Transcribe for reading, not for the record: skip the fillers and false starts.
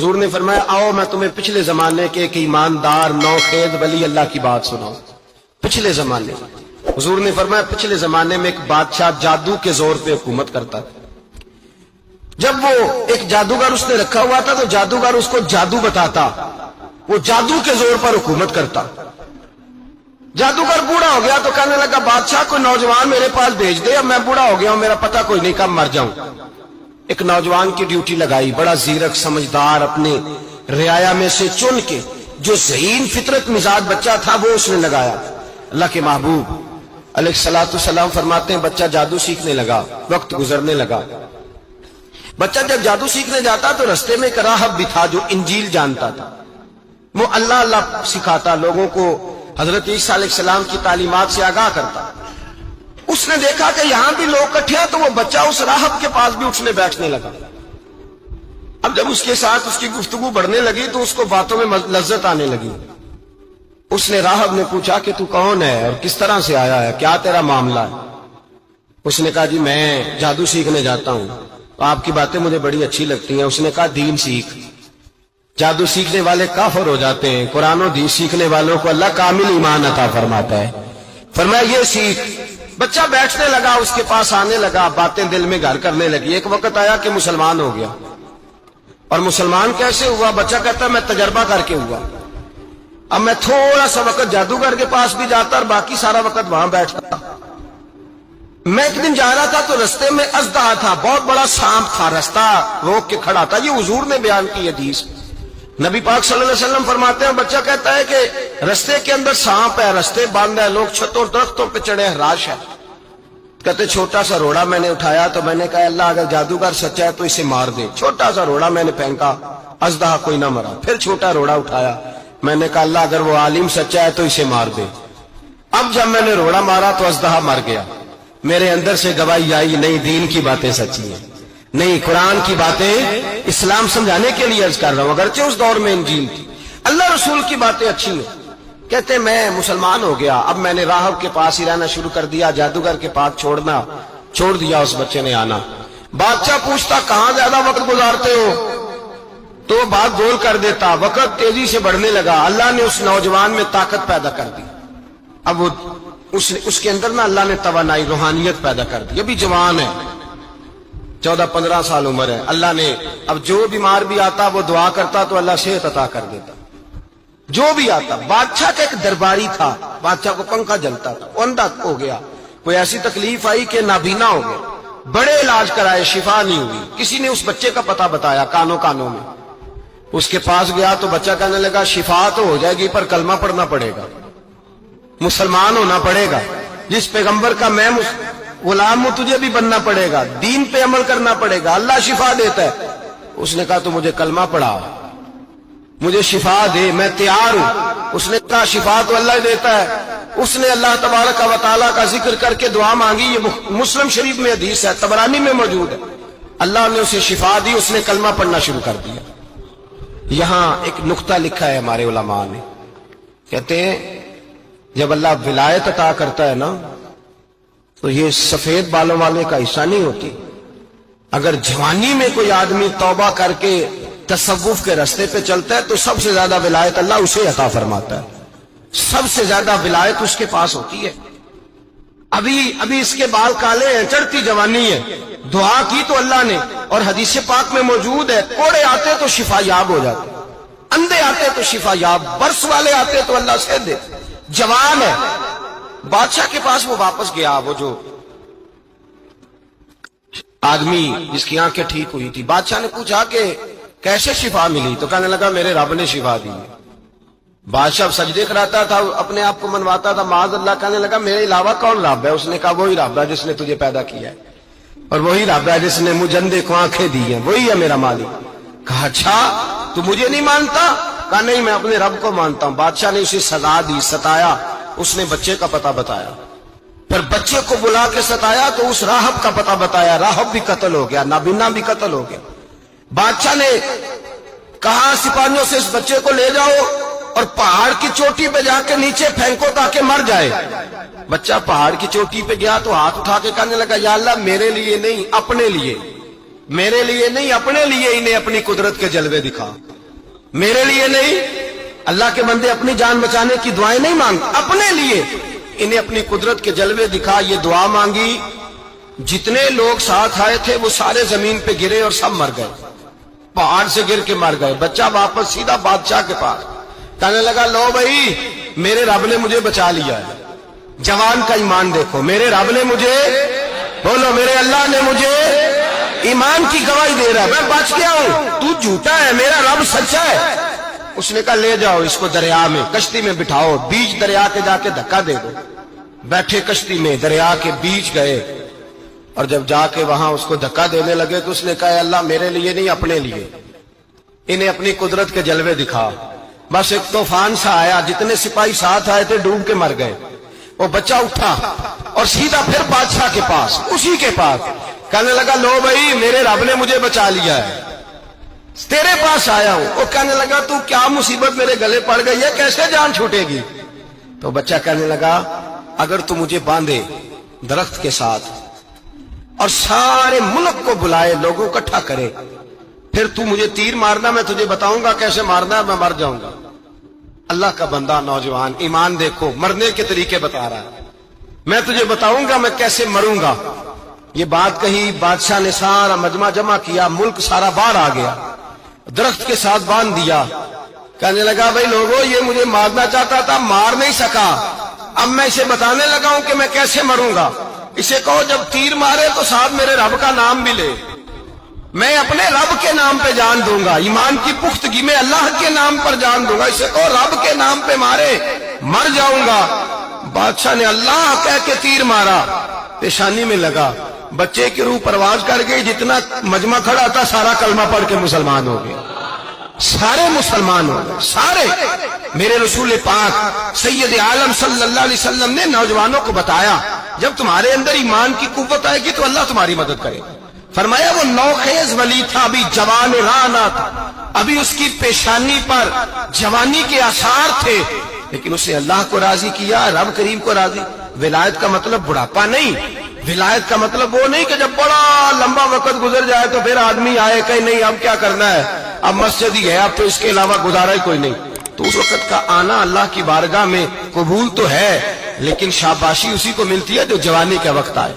حضور نے فرمایا آؤ میں تمہیں پچھلے زمانے کے ایک ایماندار نوخیز ولی اللہ کی بات سناؤں. پچھلے زمانے حضور نے فرمایا پچھلے زمانے میں ایک بادشاہ جادو کے زور پہ حکومت کرتا تھا. جب وہ ایک جادوگر اس نے رکھا ہوا تھا تو جادوگر اس کو جادو بتاتا, وہ جادو کے زور پر حکومت کرتا. جادوگر بوڑھا ہو گیا تو کہنے لگا بادشاہ کوئی نوجوان میرے پاس بھیج دے, اب میں بوڑھا ہو گیا ہوں, میرا پتہ کوئی نہیں کب مر جاؤں. ایک نوجوان کی ڈیوٹی لگائی, بڑا زیرک سمجھدار, اپنے رعایا میں سے چن کے جو ذہین فطرت مزاج بچہ تھا وہ اس نے لگایا. اللہ کے محبوب علیہ الصلوۃ والسلام فرماتے ہیں بچہ جادو سیکھنے لگا, وقت گزرنے لگا. بچہ جب جادو سیکھنے جاتا تو رستے میں ایک راہب بھی تھا جو انجیل جانتا تھا. وہ اللہ اللہ سکھاتا, لوگوں کو حضرت عیسیٰ علیہ السلام کی تعلیمات سے آگاہ کرتا. اس نے دیکھا کہ یہاں بھی لوگ اکٹھے ہیں تو وہ بچہ اس راہب کے پاس بھی اٹھنے بیٹھنے لگا. اب جب اس کے ساتھ اس کی گفتگو بڑھنے لگی تو اس کو باتوں میں لذت آنے لگی. اس نے راہب نے پوچھا کہ تو کون ہے اور کس طرح سے آیا ہے, کیا تیرا معاملہ ہے؟ اس نے کہا جی میں جادو سیکھنے جاتا ہوں, آپ کی باتیں مجھے بڑی اچھی لگتی ہیں. اس نے کہا دین سیکھ, جادو سیکھنے والے کافر ہو جاتے ہیں, قرآن و دین سیکھنے والوں کو اللہ کامل ایمان عطا فرماتا ہے. فرمایا یہ سیکھ. بچہ بیٹھنے لگا, اس کے پاس آنے لگا, باتیں دل میں گھر کرنے لگی. ایک وقت آیا کہ مسلمان ہو گیا. اور مسلمان کیسے ہوا؟ بچہ کہتا ہے میں تجربہ کر کے ہوا. اب میں تھوڑا سا وقت جادوگر کے پاس بھی جاتا اور باقی سارا وقت وہاں بیٹھتا. میں ایک دن جا رہا تھا تو رستے میں اژدہا تھا, بہت بڑا سانپ تھا, رستہ روک کے کھڑا تھا. یہ حضور نے بیان کی حدیث. نبی پاک صلی اللہ علیہ وسلم فرماتے ہیں بچہ کہتا ہے کہ رستے کے اندر سانپ ہے, رستے بند ہے, لوگ چھتوں درختوں پہ چڑھے, ہراش ہے. کہتے چھوٹا سا روڑا میں نے اٹھایا تو میں نے کہا اللہ اگر جادوگر سچا ہے تو اسے مار دے. چھوٹا سا روڑا میں نے پھینکا, اژدہا کوئی نہ مرا. پھر چھوٹا روڑا اٹھایا, میں نے کہا اللہ اگر وہ عالم سچا ہے تو اسے مار دے. اب جب میں نے روڑا مارا تو اژدہا مر گیا. میرے اندر سے گواہی آئی نہیں دین کی باتیں سچی ہیں, نہیں قرآن کی باتیں اسلام سمجھانے کے لیے عرض کر رہا ہوں. اگرچہ اس دور میں انجیل تھی, اللہ رسول کی باتیں اچھی ہیں. کہتے میں مسلمان ہو گیا, اب میں نے راہب کے پاس ہی رہنا شروع کر دیا, جادوگر کے پاس چھوڑ دیا. اس بچے نے آنا. بادشاہ پوچھتا کہاں زیادہ وقت گزارتے ہو تو وہ بات گول کر دیتا. وقت تیزی سے بڑھنے لگا. اللہ نے اس نوجوان میں طاقت پیدا کر دی. اب وہ اس کے اندر نا اللہ نے توانائی روحانیت پیدا کر دی. ابھی جوان ہے, 14-15 سال عمر ہے. اللہ نے اب جو بیمار بھی آتا وہ دعا کرتا تو اللہ صحت عطا کر دیتا. جو بھی آتا. بادشاہ کا ایک درباری تھا, بادشاہ کو پنکھا جلتا تھا, وہ اندھا ہو گیا. کوئی ایسی تکلیف آئی کہ نابینا ہو گیا, بڑے علاج کرائے, شفا نہیں ہوئی. کسی نے اس بچے کا پتہ بتایا کانوں میں. اس کے پاس گیا تو بچہ کہنے لگا شفا تو ہو جائے گی پر کلمہ پڑھنا پڑے گا, مسلمان ہونا پڑے گا. جس پیغمبر کا میں غلام ہوں تجھے بھی بننا پڑے گا, دین پہ عمل کرنا پڑے گا, اللہ شفا دیتا ہے. اس نے کہا تو مجھے کلمہ پڑھا, مجھے شفا دے, میں تیار ہوں. اس نے کہا شفا تو اللہ دیتا ہے. اس نے اللہ تبارک و تعالیٰ کا ذکر کر کے دعا مانگی. یہ مسلم شریف میں حدیث ہے, طبرانی میں موجود ہے. اللہ نے اسے شفا دی, اس نے کلمہ پڑھنا شروع کر دیا. یہاں ایک نقطہ لکھا ہے ہمارے علماء نے, کہتے ہیں جب اللہ ولایت عطا کرتا ہے نا تو یہ سفید بالوں والے کا حصہ نہیں ہوتی. اگر جوانی میں کوئی آدمی توبہ کر کے تصوف کے راستے پہ چلتا ہے تو سب سے زیادہ ولایت اللہ اسے عطا فرماتا ہے. سب سے زیادہ ولایت اس کے پاس ہوتی ہے. ابھی اس کے بال کالے ہیں, چڑھتی جوانی ہے, دعا کی تو اللہ نے, اور حدیث پاک میں موجود ہے کوڑے آتے تو شفا یاب ہو جاتے, اندھے آتے تو شفا یاب, برس والے آتے تو اللہ سے دے. جوان ہے. بادشاہ کے پاس وہ واپس گیا, وہ جو آدمی جس کی آنکھیں ٹھیک ہوئی تھی. بادشاہ نے پوچھا کہ کیسے شفا ملی تو کہنے لگا میرے رب نے شفا دی. بادشاہ سجدے کراتا تھا, اپنے آپ کو منواتا تھا معاذ اللہ. کہنے لگا میرے علاوہ کون رب ہے؟ اس نے کہا وہی رب ہے جس نے تجھے پیدا کیا ہے, اور وہی رب ہے جس نے مجھے اندھے کو آنکھیں دی ہیں, وہی ہے میرا مالک. کہا اچھا تو مجھے نہیں مانتا؟ کہا نہیں میں اپنے رب کو مانتا ہوں. بادشاہ نے اسے سزا دی, ستایا. اس نے بچے کا پتہ بتایا, پھر بچے کو بلا کے ستایا تو اس راہب کا پتہ بتایا. راہب بھی قتل ہو گیا, نابینا بھی قتل ہو گیا. بادشاہ نے کہا سپاہیوں سے اس بچے کو لے جاؤ اور پہاڑ کی چوٹی پہ جا کے نیچے پھینکو تاکہ مر جائے. بچہ پہاڑ کی چوٹی پہ گیا تو ہاتھ اٹھا کے کہنے لگا یا اللہ میرے لیے نہیں اپنے لیے, میرے لیے نہیں اپنے لیے انہیں اپنی قدرت کے جلوے دکھا. میرے لیے نہیں. اللہ کے بندے اپنی جان بچانے کی دعائیں نہیں مانگ, اپنے لیے. انہیں اپنی قدرت کے جلوے دکھا, یہ دعا مانگی. جتنے لوگ ساتھ آئے تھے وہ سارے زمین پہ گرے اور سب مر گئے, پہاڑ سے گر کے مر گئے. بچہ واپس سیدھا بادشاہ کے پاس کہنے لگا, لو بھائی میرے رب نے مجھے بچا لیا ہے. جوان کا ایمان دیکھو, میرے رب نے مجھے, بولو میرے اللہ نے مجھے ایمان کی گواہی دے رہا ہے, میں بچ گیا ہوں, تو جھوٹا ہے, میرا رب سچا ہے. اس نے کہا لے جاؤ اس کو دریا میں, کشتی میں بٹھاؤ, بیچ دریا کے جا کے دھکا دے دو. بیٹھے کشتی میں, دریا کے بیچ گئے, اور جب جا کے وہاں اس کو دھکا دینے لگے تو اس نے کہا اللہ میرے لیے نہیں اپنے لیے. انہیں اپنی قدرت کے جلوے دکھا. بس ایک طوفان سا آیا, جتنے سپاہی ساتھ آئے تھے ڈوب کے مر گئے. وہ بچہ اٹھا اور سیدھا پھر بادشاہ کے پاس, اسی کے پاس کہنے لگا, لو بھائی میرے رب نے مجھے بچا لیا ہے, تیرے پاس آیا ہوں. وہ کہنے لگا تو کیا مصیبت میرے گلے پڑ گئی ہے, کیسے جان چھوٹے گی؟ تو بچہ کہنے لگا, اگر تو مجھے باندھے درخت کے ساتھ اور سارے ملک کو بلائے, لوگوں کو اکٹھا کرے, پھر تو مجھے تیر مارنا, میں تجھے بتاؤں گا کیسے مارنا ہے, میں مر جاؤں گا. اللہ کا بندہ نوجوان, ایمان دیکھو, مرنے کے طریقے بتا رہا ہے. میں تجھے بتاؤں گا میں کیسے مروں گا. یہ بات کہی, بادشاہ نے سارا مجمع جمع کیا, ملک سارا باہر آ گیا, درخت کے ساتھ باندھ دیا. کہنے لگا, بھائی لوگوں یہ مجھے مارنا چاہتا تھا, مار نہیں سکا, اب میں اسے بتانے لگا ہوں کہ میں کیسے مروں گا. اسے کہو جب تیر مارے تو ساتھ میرے رب کا نام بھی لے, میں اپنے رب کے نام پہ جان دوں گا, ایمان کی پختگی میں اللہ کے نام پر جان دوں گا. اسے کہو رب کے نام پہ مارے, مر جاؤں گا. بادشاہ نے اللہ کہہ کے تیر مارا, پیشانی میں لگا, بچے کی روح پرواز کر گئی. جتنا مجمع کھڑا تھا سارا کلمہ پڑھ کے مسلمان ہو گیا, سارے مسلمان ہو گئے, سارے. میرے رسول پاک سید عالم صلی اللہ علیہ وسلم نے نوجوانوں کو بتایا, جب تمہارے اندر ایمان کی قوت آئے گی تو اللہ تمہاری مدد کرے گا. فرمایا وہ نوخیز ولی تھا, ابھی جوان رانا تھا, ابھی اس کی پیشانی پر جوانی کے آثار تھے, لیکن اس نے اللہ کو راضی کیا, رب کریم کو راضی. ولایت کا مطلب بڑھاپا نہیں, ولایت کا مطلب وہ نہیں کہ جب بڑا لمبا وقت گزر جائے تو پھر آدمی آئے کہ نہیں اب کیا کرنا ہے, اب مسجد ہی ہے, اب تو اس کے علاوہ گزارا ہی کوئی نہیں. تو اس وقت کا آنا اللہ کی بارگاہ میں قبول تو ہے, لیکن شاباشی اسی کو ملتی ہے جو جوانی کا وقت آئے.